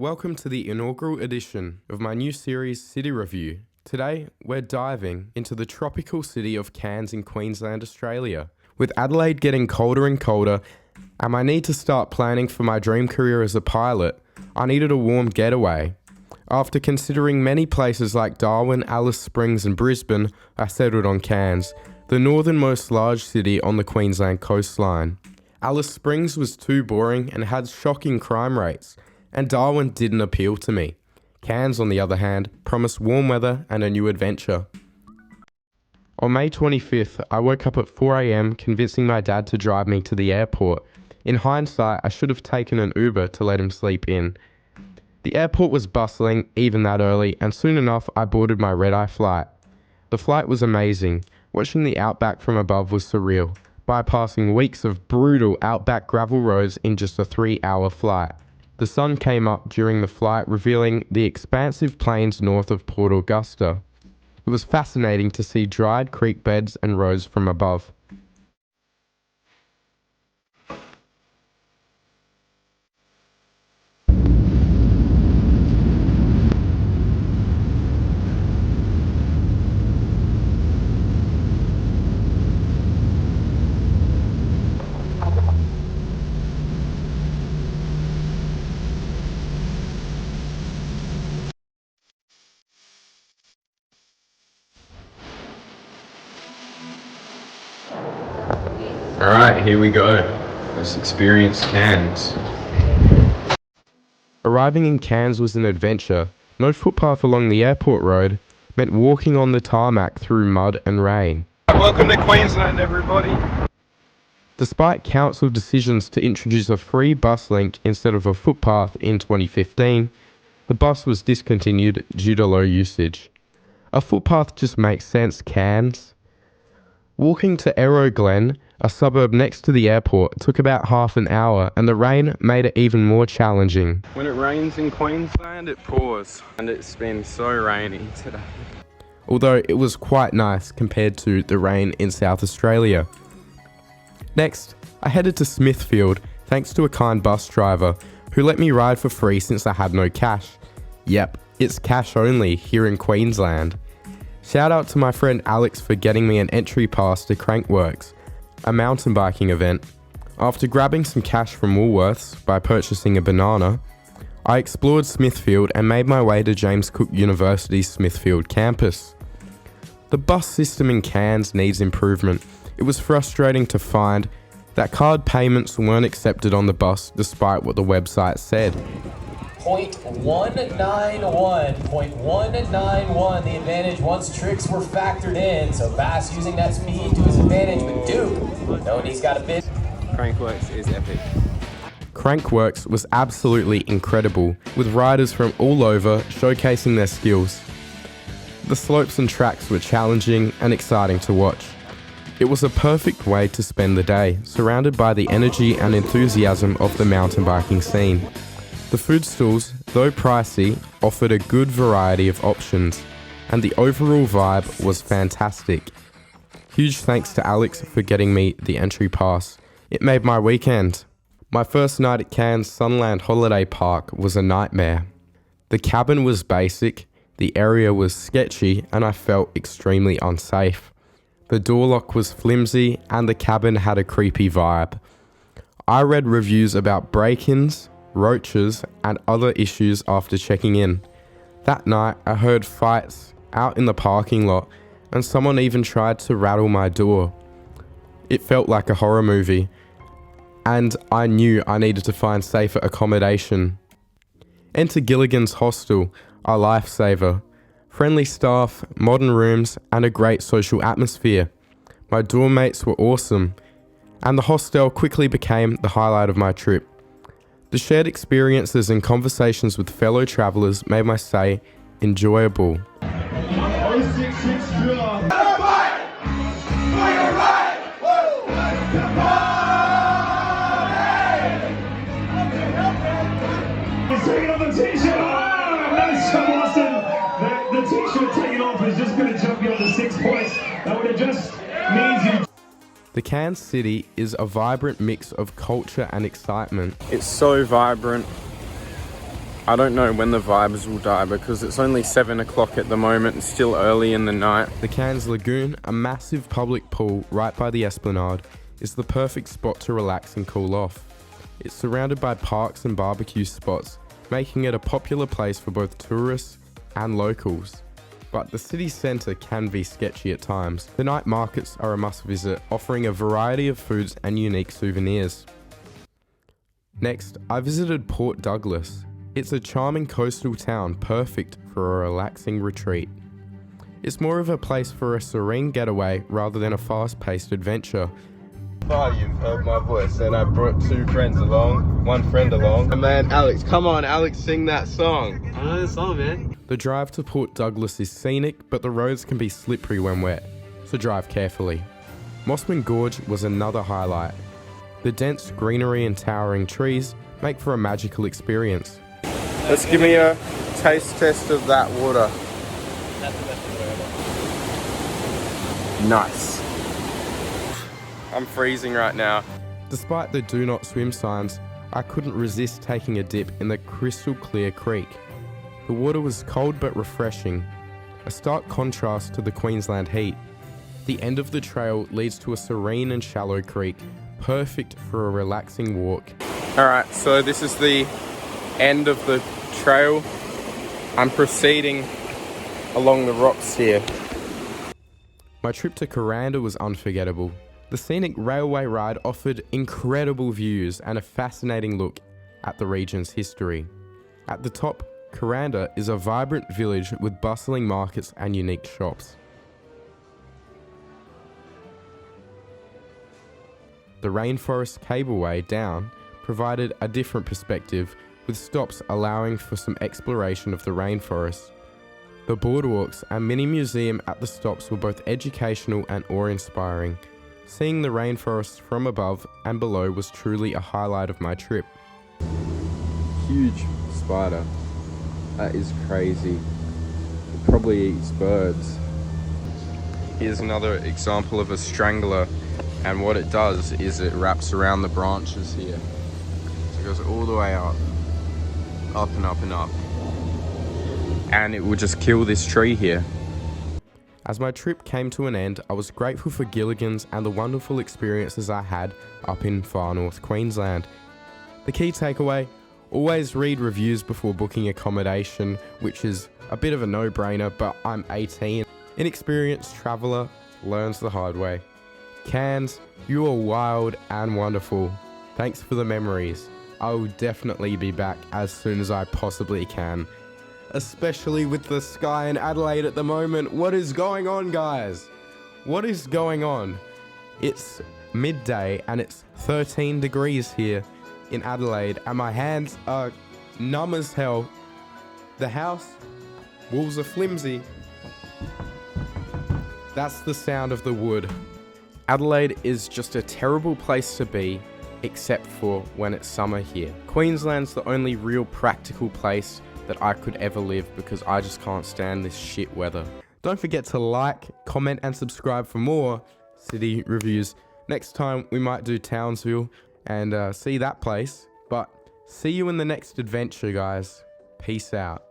Welcome to the inaugural edition of my new series City Review. Today, we're diving into the tropical city of Cairns in Queensland, Australia. With Adelaide getting colder and colder, and my need to start planning for my dream career as a pilot, I needed a warm getaway. After considering many places like Darwin, Alice Springs and Brisbane, I settled on Cairns, the northernmost large city on the Queensland coastline. Alice Springs was too boring and had shocking crime rates, and Darwin didn't appeal to me. Cairns, on the other hand, promised warm weather and a new adventure. On May 25th, I woke up at 4 AM convincing my dad to drive me to the airport. In hindsight, I should have taken an Uber to let him sleep in. The airport was bustling even that early, and soon enough I boarded my red-eye flight. The flight was amazing. Watching the outback from above was surreal, bypassing weeks of brutal outback gravel roads in just a 3-hour flight. The sun came up during the flight, revealing the expansive plains north of Port Augusta. It was fascinating to see dried creek beds and roads from above. Alright, here we go. Let's experience Cairns. Arriving in Cairns was an adventure. No footpath along the airport road meant walking on the tarmac through mud and rain. Welcome to Queensland, everybody. Despite council decisions to introduce a free bus link instead of a footpath in 2015, the bus was discontinued due to low usage. A footpath just makes sense, Cairns. Walking to Aero Glen, a suburb next to the airport, took about half an hour, and the rain made it even more challenging. When it rains in Queensland, it pours, and it's been so rainy today. Although it was quite nice compared to the rain in South Australia. Next, I headed to Smithfield, thanks to a kind bus driver who let me ride for free since I had no cash. Yep, it's cash only here in Queensland. Shout out to my friend Alex for getting me an entry pass to Crankworks, a mountain biking event. After grabbing some cash from Woolworths by purchasing a banana, I explored Smithfield and made my way to James Cook University's Smithfield campus. The bus system in Cairns needs improvement. It was frustrating to find that card payments weren't accepted on the bus despite what the website said. 0.191, the advantage once tricks were factored in, so Bass using that speed to his advantage, but Duke, knowing he's got a bit. Crankworks is epic. Crankworks was absolutely incredible, with riders from all over showcasing their skills. The slopes and tracks were challenging and exciting to watch. It was a perfect way to spend the day, surrounded by the energy and enthusiasm of the mountain biking scene. The food stalls, though pricey, offered a good variety of options, and the overall vibe was fantastic. Huge thanks to Alex for getting me the entry pass. It made my weekend. My first night at Cairns Sunland Holiday Park was a nightmare. The cabin was basic, the area was sketchy, and I felt extremely unsafe. The door lock was flimsy, and the cabin had a creepy vibe. I read reviews about break-ins, roaches and other issues after checking in. That night I heard fights out in the parking lot, and someone even tried to rattle my door. It felt like a horror movie, and I knew I needed to find safer accommodation. Enter Gilligan's hostel, a lifesaver. Friendly staff, modern rooms and a great social atmosphere. My dorm mates were awesome, and the hostel quickly became the highlight of my trip. The shared experiences and conversations with fellow travellers made my stay enjoyable. Taking off the t-shirt. Nice job, Austin. The t-shirt taking off is just going to jump you up to 6 points. That would have just means you. The Cairns city is a vibrant mix of culture and excitement. It's so vibrant. I don't know when the vibes will die because it's only 7 o'clock at the moment and still early in the night. The Cairns Lagoon, a massive public pool right by the Esplanade, is the perfect spot to relax and cool off. It's surrounded by parks and barbecue spots, making it a popular place for both tourists and locals. But the city centre can be sketchy at times. The night markets are a must visit, offering a variety of foods and unique souvenirs. Next, I visited Port Douglas. It's a charming coastal town perfect for a relaxing retreat. It's more of a place for a serene getaway rather than a fast-paced adventure. Oh, you've heard my voice, and I brought 2 friends along, 1 friend along. And man, Alex, come on, Alex, sing that song. I know the song, man. The drive to Port Douglas is scenic, but the roads can be slippery when wet, so drive carefully. Mossman Gorge was another highlight. The dense greenery and towering trees make for a magical experience. Let's give me a taste test of that water. That's the best water ever. Nice. I'm freezing right now. Despite the do not swim signs, I couldn't resist taking a dip in the crystal clear creek. The water was cold but refreshing, a stark contrast to the Queensland heat. The end of the trail leads to a serene and shallow creek, perfect for a relaxing walk. Alright, so this is the end of the trail. I'm proceeding along the rocks here. My trip to Kuranda was unforgettable. The scenic railway ride offered incredible views and a fascinating look at the region's history. At the top, Kuranda is a vibrant village with bustling markets and unique shops. The Rainforest Cableway down provided a different perspective, with stops allowing for some exploration of the rainforest. The boardwalks and mini museum at the stops were both educational and awe-inspiring. Seeing the rainforest from above and below was truly a highlight of my trip. Huge spider. That is crazy. It probably eats birds. Here's another example of a strangler, and what it does is it wraps around the branches here. So it goes all the way up and up and up. And it will just kill this tree here. As my trip came to an end, I was grateful for Gilligan's and the wonderful experiences I had up in far north Queensland. The key takeaway, always read reviews before booking accommodation, which is a bit of a no-brainer, but I'm 18. Inexperienced traveller learns the hard way. Cairns, you are wild and wonderful. Thanks for the memories. I will definitely be back as soon as I possibly can. Especially with the sky in Adelaide at the moment. What is going on, guys? What is going on? It's midday and it's 13 degrees here in Adelaide and my hands are numb as hell. The house, walls are flimsy. That's the sound of the wood. Adelaide is just a terrible place to be, except for when it's summer here. Queensland's the only real practical place that I could ever live because I just can't stand this shit weather. Don't forget to like, comment and subscribe for more city reviews. Next time we might do Townsville and see that place. But see you in the next adventure, guys. Peace out.